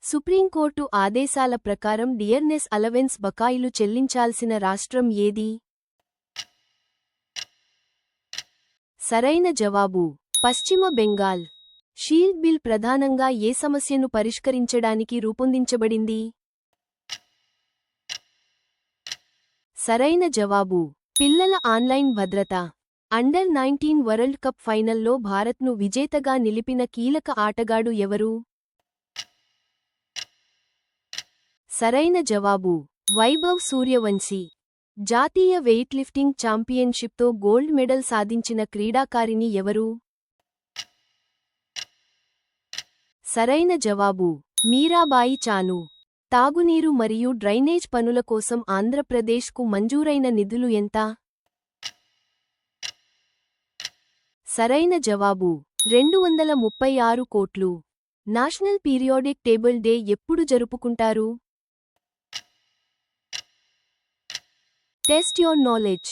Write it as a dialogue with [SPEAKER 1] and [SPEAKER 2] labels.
[SPEAKER 1] Supreme court ఆదేశాల ప్రకారం dearness allowance బకాయిలు చెల్లించాల్సిన రాష్ట్రం ఏది? సరైన జవాబు పశ్చిమ బెంగాల్. షీల్డ్ బిల్ ప్రధానంగా ఏ సమస్యను పరిష్కరించడానికి రూపొందించబడింది? సరైన జవాబు పిల్లల ఆన్లైన్ భద్రత. అండర్-19 వరల్డ్ కప్ ఫైనల్లో భారత్ను విజేతగా నిలిపిన కీలక ఆటగాడు ఎవరు? సరైన జవాబు వైభవ్ సూర్యవంశీ. జాతీయ వెయిట్లిఫ్టింగ్ ఛాంపియన్షిప్తో గోల్డ్ మెడల్ సాధించిన క్రీడాకారిణి ఎవరు? సరైన జవాబు మీరాబాయి చాను. తాగునీరు మరియు డ్రైనేజ్ పనుల కోసం ఆంధ్రప్రదేశ్కు మంజూరైన నిధులు ఎంత? సరైన జవాబు 236 కోట్లు. నేషనల్ పీరియాడిక్ టేబుల్ డే ఎప్పుడు జరుపుకుంటారు? Test your knowledge.